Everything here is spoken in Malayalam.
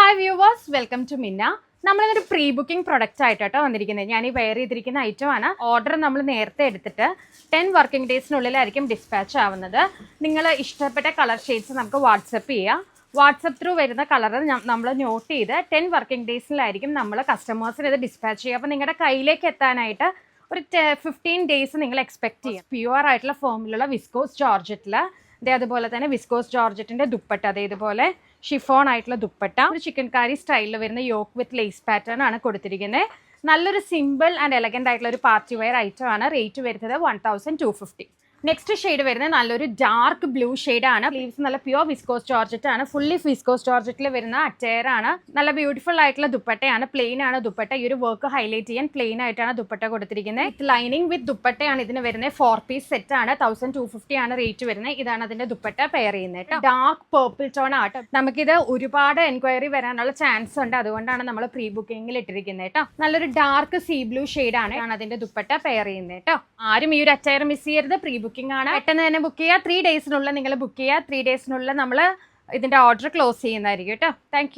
ഹായ് വ്യൂവേഴ്സ്, വെൽക്കം ടു മിന്ന. നമ്മളിതൊരു പ്രീ ബുക്കിംഗ് പ്രൊഡക്റ്റ് ആയിട്ടോ വന്നിരിക്കുന്നത്. ഞാൻ ഈ വെയർ ചെയ്തിരിക്കുന്ന ഐറ്റമാണ്. ഓർഡർ നമ്മൾ നേരത്തെ എടുത്തിട്ട് 10 വർക്കിംഗ് ഡേയ്സിനുള്ളിലായിരിക്കും ഡിസ്പാച്ച് ആവുന്നത്. നിങ്ങൾ ഇഷ്ടപ്പെട്ട കളർ ഷെയ്ഡ്സ് നമുക്ക് വാട്സപ്പ് ചെയ്യാം. വാട്സപ്പ് ത്രൂ വരുന്ന കളർ നമ്മൾ നോട്ട് ചെയ്ത് 10 വർക്കിംഗ് ഡേയ്സിലായിരിക്കും നമ്മൾ കസ്റ്റമേഴ്സിന് ഇത് ഡിസ്പാച്ച് ചെയ്യുക. അപ്പോൾ നിങ്ങളുടെ കയ്യിലേക്ക് എത്താനായിട്ട് ഒരു 15 ഡേയ്സ് നിങ്ങൾ എക്സ്പെക്ട് ചെയ്യാം. പ്യുവർ ആയിട്ടുള്ള ഫോമിലുള്ള വിസ്കോസ് ജോർജറ്റിൽ അതുപോലെ തന്നെ വിസ്കോസ് ജോർജറ്റിൻ്റെ ദുപ്പട്ട, ഇതുപോലെ ഷിഫോൺ ആയിട്ടുള്ള ദുപ്പട്ട, ഒരു ചിക്കൻ കാരി സ്റ്റൈലിൽ വരുന്ന യോക്ക് വിത്ത് ലേസ് പാറ്റേൺ ആണ് കൊടുത്തിരിക്കുന്നത്. നല്ലൊരു സിമ്പിൾ ആൻഡ് എലഗന്റ് ആയിട്ടുള്ള ഒരു പാർട്ടി വെയർ ഐറ്റം ആണ്. റേറ്റ് വരുന്നത് 1250. നെക്സ്റ്റ് ഷെയ്ഡ് വരുന്നത് നല്ലൊരു ഡാർക്ക് ബ്ലൂ ആണ്. സ്ലീവ്സ് നല്ല പ്യുവർ വിസ്കോസ് ജോർജറ്റ് ആണ്. ഫുള്ളി വിസ്കോസ് ജോർജറ്റിൽ വരുന്ന അറ്റയർ ആണ്. നല്ല ബ്യൂട്ടിഫുൾ ആയിട്ടുള്ള ദുപ്പട്ടയാണ്. പ്ലെയിൻ ആണ് ദുപ്പട്ട. ഈ ഒരു വർക്ക് ഹൈലൈറ്റ് ചെയ്യാൻ പ്ലെയിൻ ആയിട്ടാണ് ദുപ്പട്ട കൊടുത്തിരിക്കുന്നത്. ലൈനിങ് വിത്ത് ദുപ്പട്ടയാണ് ഇതിന് വരുന്നത്. 4 പീസ് സെറ്റ് ആണ്. 1250 ആണ് റേറ്റ് വരുന്നത്. ഇതാണ് അതിന്റെ ദുപ്പട്ട പെയർ ചെയ്യുന്നത്. ഡാർക്ക് പേർപ്പിൾ ടോൺ ആട്ടോ. നമുക്കിത് ഒരുപാട് എൻക്വയറി വരാനുള്ള ചാൻസ് ഉണ്ട്. അതുകൊണ്ടാണ് നമ്മൾ പ്രീ ബുക്കിംഗിൽ ഇട്ടിരിക്കുന്നത് കേട്ടോ. നല്ലൊരു ഡാർക്ക് സീ ബ്ലൂ ആണ് അതിന്റെ ദുപ്പട്ട പെയർ ചെയ്യുന്നത് കേട്ടോ. ആരും ഈ ഒരു അറ്റയർ മിസ് ചെയ്യരുത്. പ്രീ ബുക്കിംഗ് ആണ്. പെട്ടെന്ന് തന്നെ ബുക്ക് ചെയ്യുക. 3 ഡേയ്സിനുള്ളിൽ നിങ്ങൾ ബുക്ക് ചെയ്യുക. 3 ഡേയ്സിനുള്ളിൽ നമ്മൾ ഇതിന്റെ ഓർഡർ ക്ലോസ് ചെയ്യുന്നതായിരിക്കും കേട്ടോ. താങ്ക്